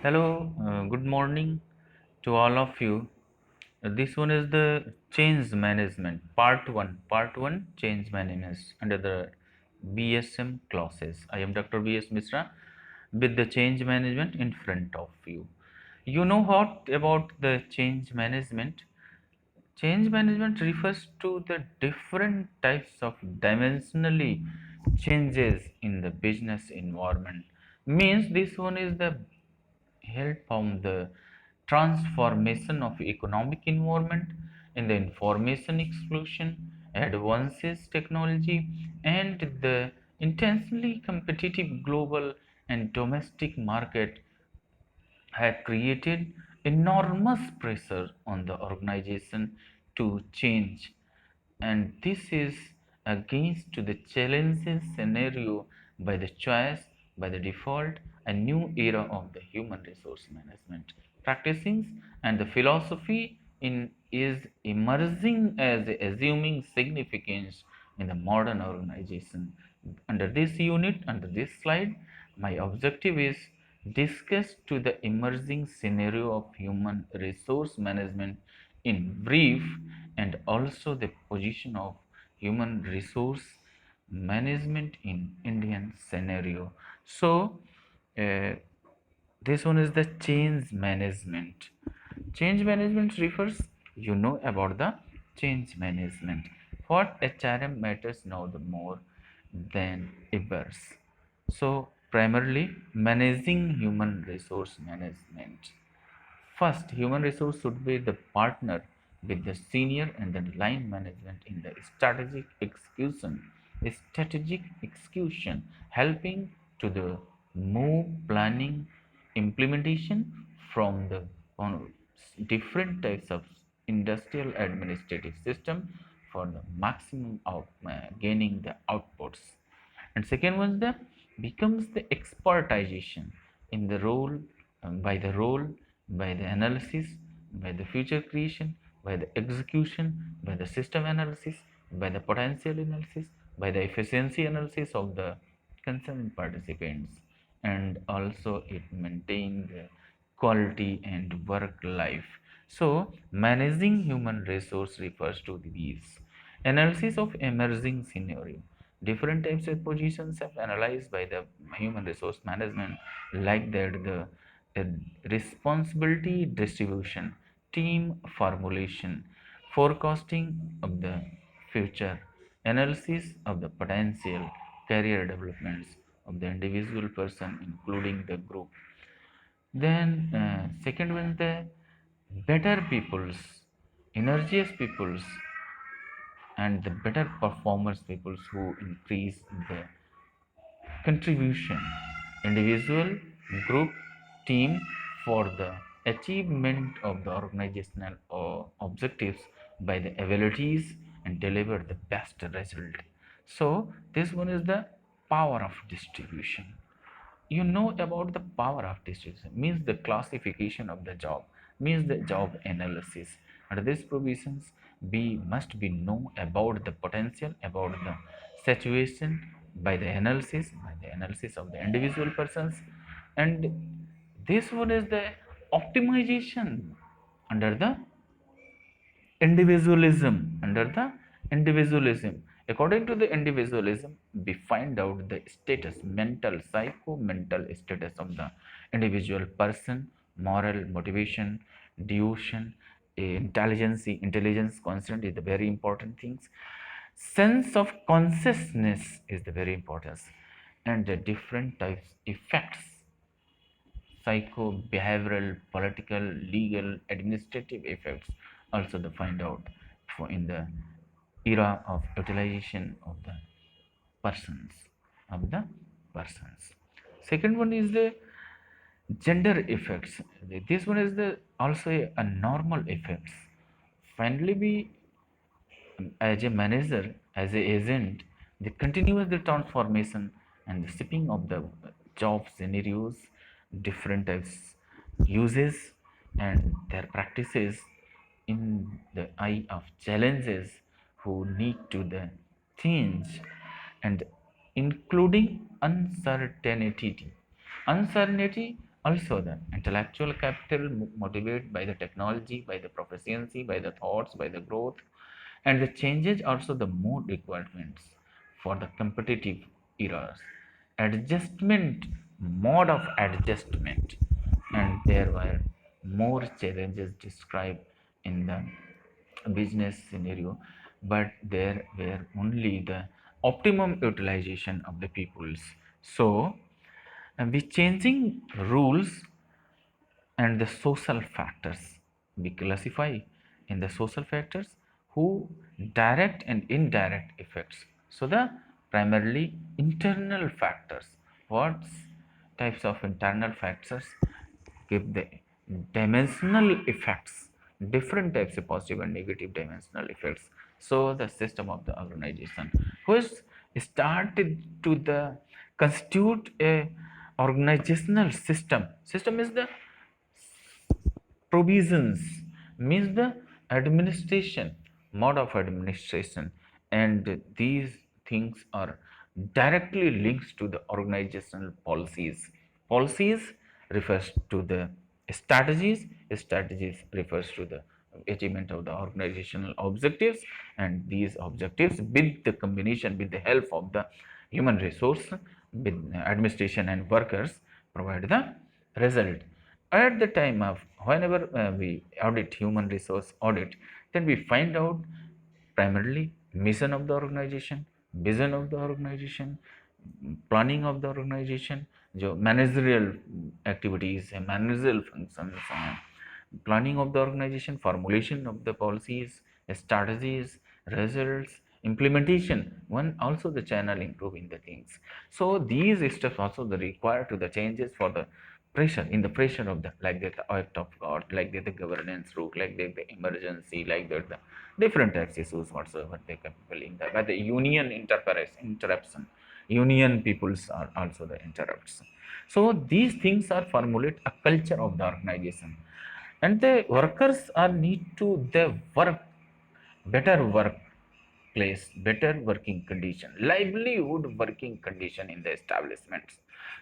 Hello, good morning to all of you. This one is the change management part 1. Part 1 change management under the BSM clauses. I am Dr. B.S.Mishra with the change management in front of you. You know what about the change management? Change management refers to the different types of dimensionally changes in the business environment. Means this one is the help on the transformation of economic environment in the information explosion, advances technology, and the intensely competitive global and domestic market had created enormous pressure on the organization to change, and this is against to the challenges scenario by the choice by the default a new era of the human resource management practices, and the philosophy in is emerging as assuming significance in the modern organization. Under this unit, under this slide, my objective is discuss to the emerging scenario of human resource management in brief, and also the position of human resource management in Indian scenario. So uh, this one is the change management. Change management refers, you know about the change management. What HRM matters now the more than ever. So primarily managing human resource management. First, human resource should be the partner with the senior and the line management in the strategic execution, helping to the move planning implementation from the different types of industrial administrative system for the maximum of gaining the outputs. And second one, the becomes the expertization in the role, by the role, by the analysis, by the future creation, by the execution, by the system analysis, by the potential analysis, by the efficiency analysis of the concerned participants, and also it maintains the quality and work life. So managing human resource refers to these analysis of emerging scenario. Different types of positions are analyzed by the human resource management, like that the responsibility distribution, team formulation, forecasting of the future, analysis of the potential career developments of the individual person, including the group. Then second one is the better peoples, energious peoples, and the better performers peoples who increase the contribution, individual, group, team, for the achievement of the organizational objectives by the abilities and deliver the best result. So this one is the power of distribution. You know about the power of distribution means the classification of the job, means the job analysis. Under these provisions, we must be know about the potential, about the situation by the analysis of the individual persons. And this one is the optimization under the individualism, under the individualism. According to the individualism, we find out the status, mental, psycho mental status of the individual person, moral motivation, devotion, intelligence constant is the very important things, sense of consciousness is the very important, and the different types effects, psycho, behavioral, political, legal, administrative effects also the find out for in the era of utilization persons of the persons. Second one is the gender effects. This one is the also a normal effects. Finally, we as a manager, as a agent, they continue the transformation and the shipping of the job scenarios, different types uses, and their practices in the eye of challenges who need to the change, and including uncertainty. Uncertainty Also, the intellectual capital motivated by the technology, by the proficiency, by the thoughts, by the growth, and the changes also the mood requirements for the competitive eras. Adjustment, mode of adjustment, and there were more challenges described in the business scenario, but there were only the optimum utilization of the peoples. So, with changing rules and the social factors, we classify in the social factors who direct and indirect effects. So the primarily internal factors, what types of internal factors give the dimensional effects, different types of positive and negative dimensional effects. So the system of the organization which started to the constitute a organizational system is the provisions, means the administration, mode of administration, and these things are directly linked to the organizational policies refers to the strategies refers to the achievement of the organizational objectives, and these objectives with the combination with the help of the human resource with administration and workers provide the result. At the time of whenever we audit human resource audit, then we find out primarily mission of the organization, vision of the organization, planning of the organization, जो managerial activities and managerial functions, planning of the organization, formulation of the policies, strategies, results, implementation, one also the channel improving the things. So these steps also the required to the changes for the pressure in the pressure of the like that the act of God, like that the governance route, like that the emergency, like that the different types issues whatsoever they capable in the by the union interruption, union peoples are also the interrupts. So these things are formulate a culture of the organization, and the workers are need to the work better workplace, better working condition, livelihood working condition in the establishments.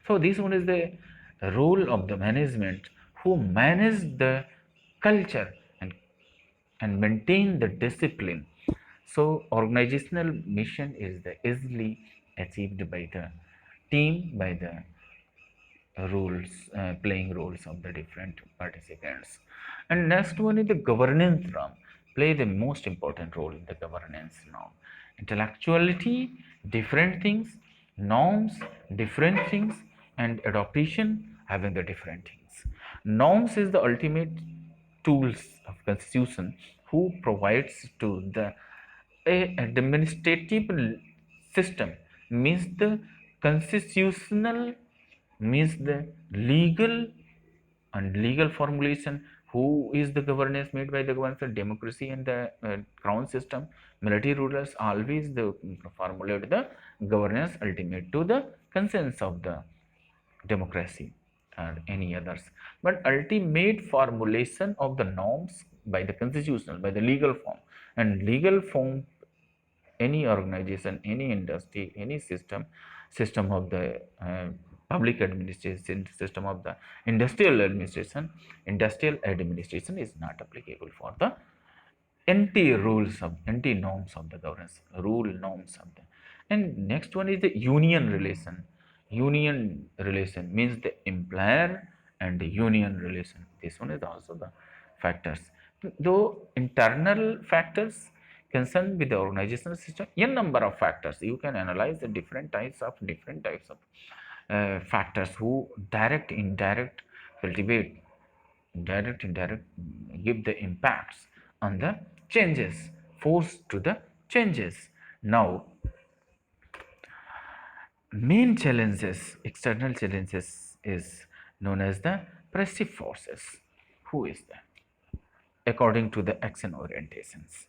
So this one is the role of the management who manage the culture and maintain the discipline. So organizational mission is the easily achieved by the team, by the roles, playing roles of the different participants. And next one is the governance norm, play the most important role in the governance norm. Intellectuality, different things, norms, different things, and adaptation having the different things. Norms is the ultimate tools of constitution who provides to the a administrative system, means the constitutional, means the legal and legal formulation who is the governance made by the governance democracy and the crown system. Military rulers always the formulate the governance ultimate to the consent of the democracy and any others, but ultimate formulation of the norms by the constitutional, by the legal form, and legal form any organization, any industry, any system of the public administration, system of the industrial administration is not applicable for the anti norms of the governance, rule norms of the. And next one is the union relation. Union relation means the employer and the union relation. This one is also the factors. Though internal factors concerned with the organizational system, n number of factors. You can analyze the different types of factors who direct, indirect, cultivate indirect give the impacts on the changes, force to the changes. Now main challenges, external challenges is known as the pressive forces. Who is that? According to the action orientations,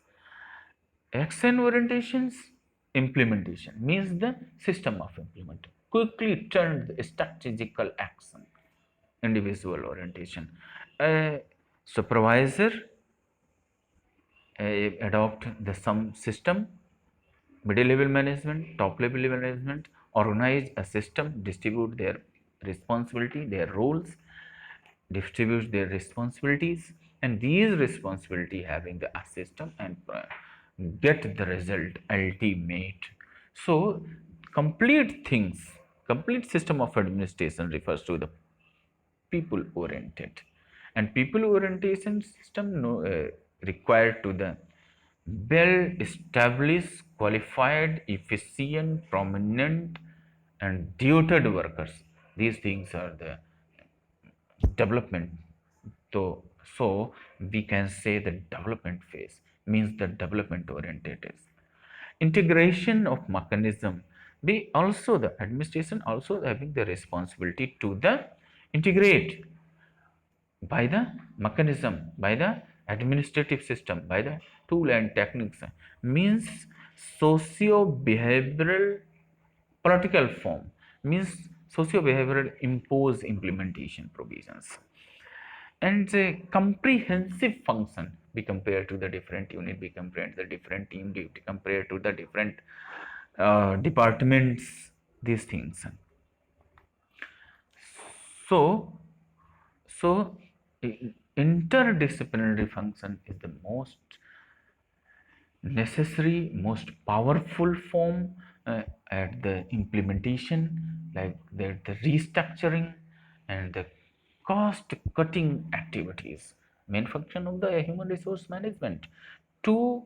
implementation means the system of implement quickly turned the strategical action. Individual orientation, a supervisor adopt the some system, middle level management, top level management organize a system, distribute their responsibility, their roles, distributes their responsibilities, and these responsibility having the system and get the result ultimate. So complete things, complete system of administration refers to the people oriented, and people orientation system required to the well established, qualified, efficient, prominent, and tutored workers. These things are the development. So we can say the development phase means the development oriented is integration of mechanism. They also, the administration also having the responsibility to the integrate by the mechanism, by the administrative system, by the tool and techniques, means socio behavioral political form, means socio behavioral impose implementation provisions, and the comprehensive function be compared to the different unit, be compared to the different team, be compared to the different departments, these things. So so interdisciplinary function is the most necessary, most powerful form at the implementation, like the restructuring and the cost cutting activities. Main function of the human resource management to,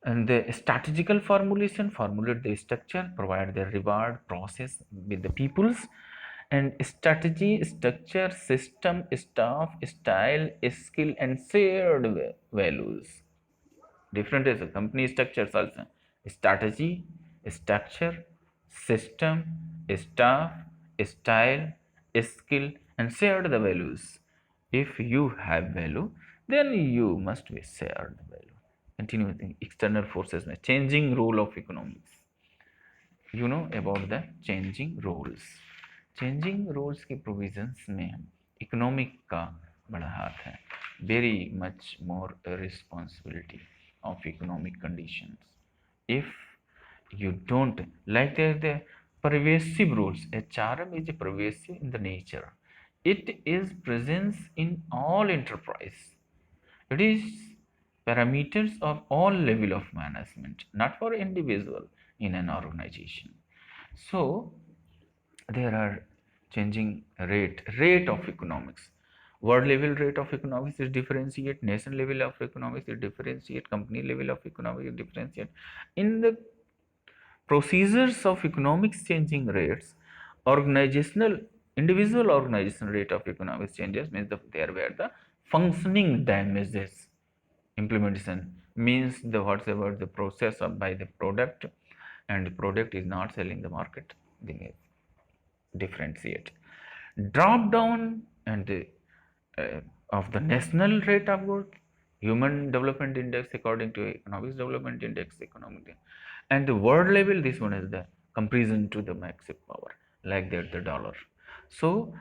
and the strategical formulation, formulate the structure, provide the reward process with the peoples, and strategy, structure, system, staff, style, skill, and shared values. Different is the company structures also: strategy, structure, system, staff, style, skill, and shared the values. If you have value, then you must be shared value. Continuing external forces, changing role of economics. You know about the changing roles. Changing roles के provisions में economic का बड़ा हाथ है. Very much more responsibility of economic conditions. If you don't like the pervasive rules, HRM is pervasive in the nature. It is presence in all enterprise. It is parameters of all level of management, not for individual in an organization. So there are changing rate of economics. World level rate of economics is differentiate, nation level of economics is differentiate, company level of economics is differentiate. In the procedures of economics changing rates, organizational, individual organizational rate of economics changes means there were the functioning damages. Implementation means the whatever the process of by the product, and the product is not selling the market, they may differentiate. Drop down and of the national rate of growth, human development index according to economics development index, economic, and the world level, this one is the comparison to the maximum power, like that the dollar. So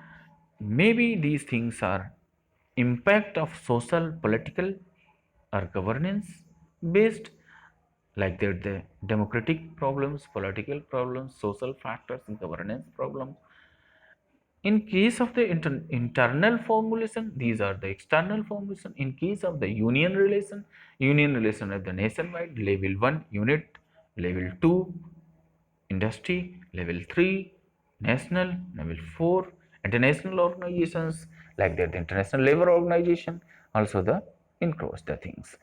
maybe these things are impact of social, political, or governance based, like that the democratic problems, political problems, social factors, governance problems. In case of the internal formulation, these are the external formulation. In case of the union relation at the nationwide, level 1 unit, level 2 industry, level 3 national, level 4 international organizations, like that the International Labour Organization, also the includes the things.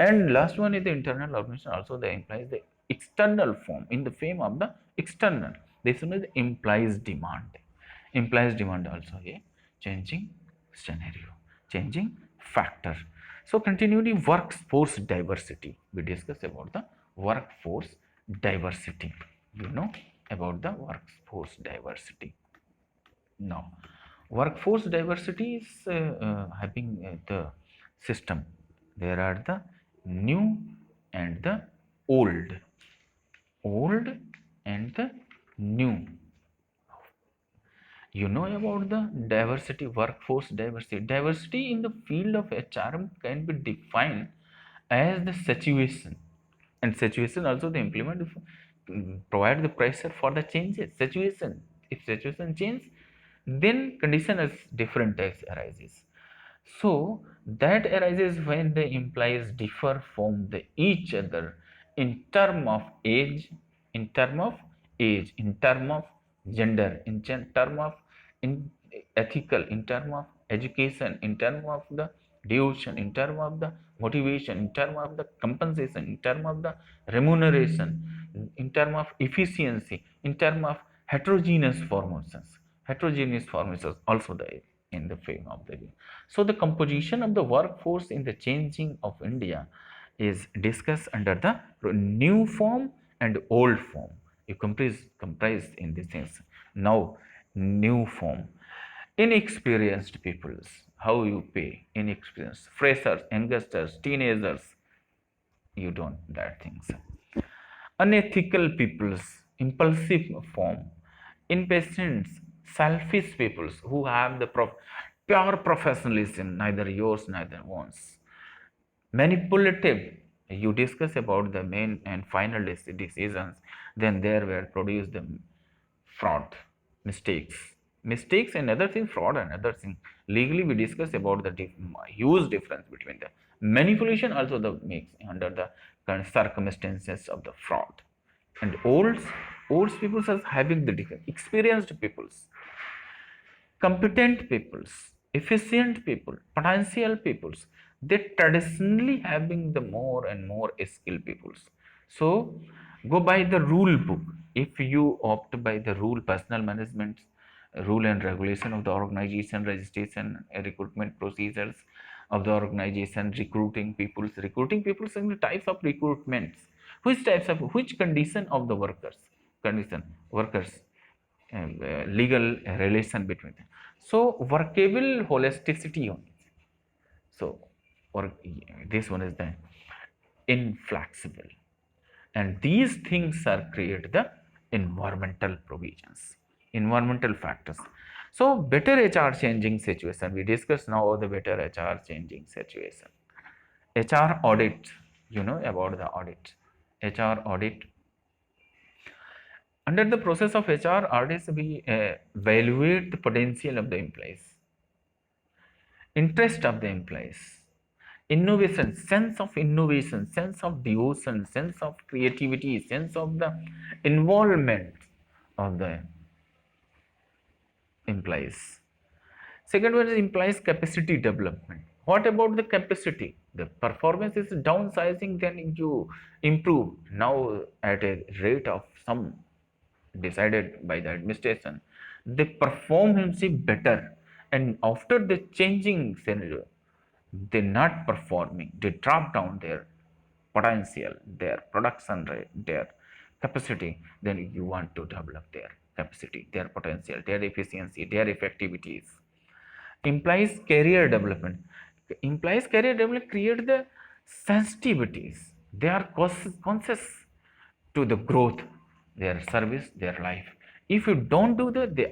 And last one is the internal organization, also the implies the external form, in the form of the external. This one is the implies demand also a changing scenario, changing factor. So continually workforce diversity, we discuss about the workforce diversity. You know about the workforce diversity. Now workforce diversity is having the system. There are the new and the old, old and the new. You know about the diversity, workforce diversity. Diversity in the field of HRM can be defined as the situation, and situation also the implement provide the pressure for the changes. Situation, if situation change, then condition is different types arises. So that arises when the implies differ from the each other in term of age, in term of age, in term of gender, in term of in ethical, in term of education, in term of the devotion, in term of the motivation, in term of the compensation, in term of the remuneration, in term of efficiency, in term of heterogeneous formations. Heterogeneous formations also there in the frame of the view. So the composition of the workforce in the changing of India is discussed under the new form and old form. You comprised in these things. Now, new form. Inexperienced peoples, how you pay? Inexperienced. Freshers, youngsters, teenagers, you don't that things. Unethical peoples, impulsive form. Impatients, selfish peoples who have the pure professionalism, neither yours neither one's. Manipulative, you discuss about the main and final decisions, then there were produced the fraud, mistakes. Mistakes and other thing, fraud and other thing. Legally, we discuss about the huge difference between the manipulation, also the makes under the current circumstances of the fraud. And old people are having the different experienced peoples, competent peoples, efficient people, potential peoples, they traditionally having the more and more skilled peoples. So go by the rule book. If you opt by the rule, personal management, rule and regulation of the organization, registration, recruitment procedures of the organization, recruiting peoples and the types of recruitments, which condition of the workers legal relation between them. So workable holisticity only. So or this one is the inflexible, and these things are create the environmental provisions, environmental factors. So better HR changing situation. We discuss now the better HR changing situation. HR audit, you know about the audit. HR audit. Under the process of HR audits, we evaluate the potential of the employees, interest of the employees, innovation, sense of devotion, sense of creativity, sense of the involvement of the employees. Second one is implies capacity development. What about the capacity? The performance is downsizing, then you improve now at a rate of some decided by the administration. They perform himself better, and after the changing scenario, they're not performing. They drop down their potential, their production rate, their capacity. Then you want to develop their capacity, their potential, their efficiency, their effectivities. Implies career development. Implies career development create the sensitivities. They are conscious to the growth, their service, their life. If you don't do that, they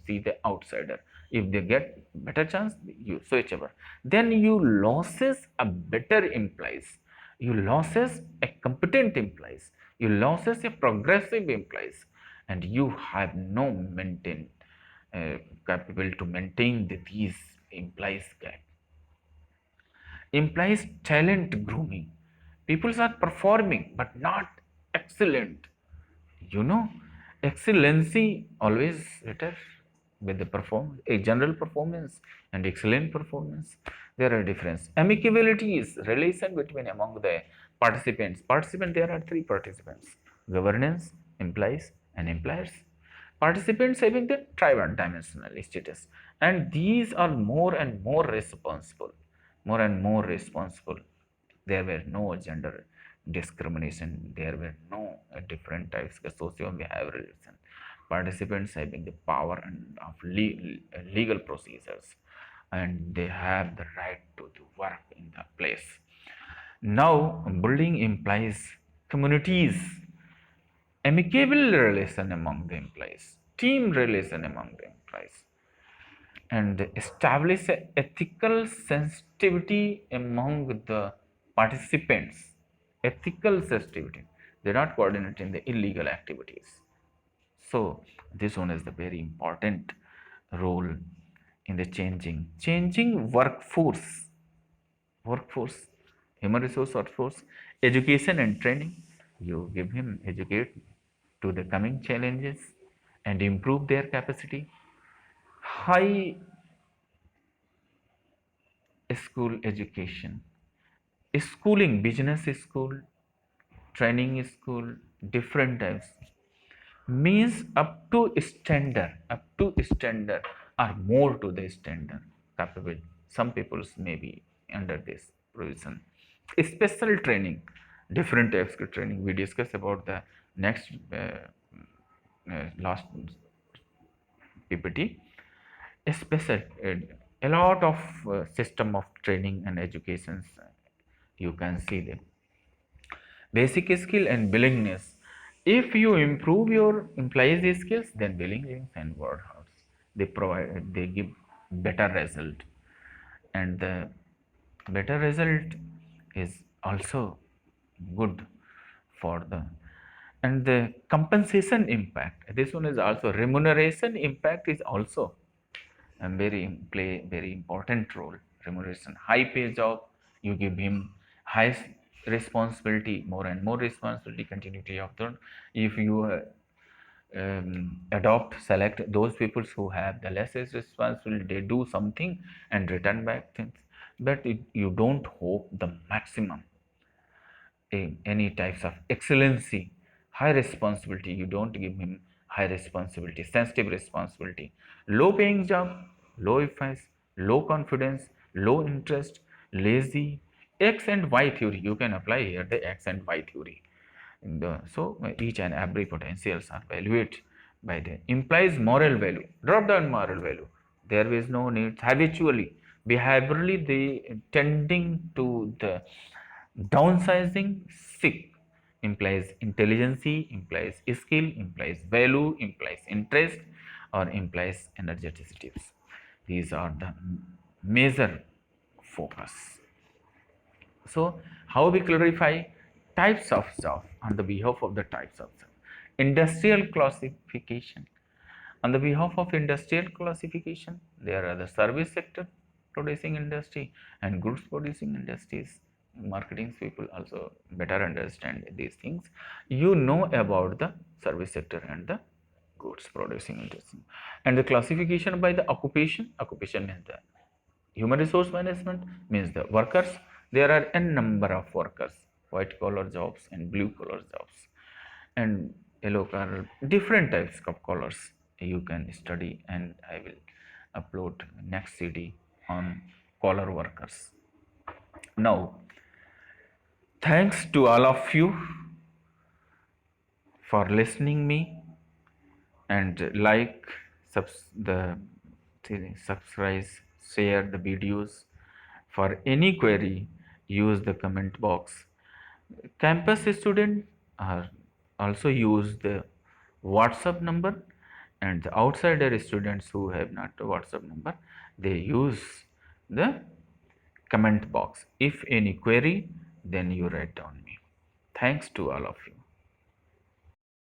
see the outsider. If they get better chance, you switch over. Then you loses a better implies. You loses a competent implies. You loses a progressive implies, and you have no maintain capable to maintain these implies gap. Implies talent grooming. People are performing but not excellent. You know, excellency always better with the performance, a general performance and excellent performance. There are difference. Amicability is relation between among the participants. There are three participants: governance, implies, and employers. Participants having the tridimensional status, and these are more and more responsible, more and more responsible. There were no gender discrimination, there were no different types of socio-behavioral. Participants having the power and of legal procedures, and they have the right to work in the place. Now bullying implies communities, amicable relation among the employees, team relation among the employees, and establish a ethical sensitivity among the participants. Ethical sensitivity. They're not coordinating the illegal activities. So this one is the very important role in the changing workforce, human resource workforce, education and training. You give him educate to the coming challenges and improve their capacity. High school education, schooling, business school, training school, different types, means up to standard or more to the standard capable. Some peoples may be under this provision. Special training, different types of training we discuss about the next last ppt. Special a lot of system of training and educations, you can see them. Basic skill and willingness. If you improve your employees skills, then willingness and word house, they give better result. And the better result is also good for the. And the compensation impact, this one is also remuneration impact is also and play very important role. Remuneration, high pay job, you give him high responsibility, more and more responsibility, continuity of the. If you select those people who have the less responsibility, they do something and return back things, but you don't hope the maximum any types of excellency. High responsibility, you don't give him high responsibility, sensitive responsibility. Low paying job, low efficacy, low confidence, low interest, lazy. X and Y theory, you can apply here the X and Y theory. So each and every potentials are evaluated by the implies moral value, drop down moral value. There is no need habitually, behaviorally they tending to the downsizing. Sick implies intelligence, implies skill, implies value, implies interest, or implies energeticity. These are the major focus. So, how we clarify types of job on the behalf of the types of job? Industrial classification. On the behalf of industrial classification, there are the service sector producing industry and goods producing industries. Marketing people also better understand these things. You know about the service sector and the goods producing industry. And the classification by the occupation means the human resource management, means the workers. There are n number of workers, white collar jobs and blue collar jobs and yellow collar, different types of colors you can study, and I will upload next cd on collar workers. Now, thanks to all of you for listening me, and like the subscribe, share the videos. For any query, use the comment box. Campus students are also use the WhatsApp number, and the outsider students who have not the WhatsApp number, they use the comment box. If any query, then you write down me. Thanks to all of you.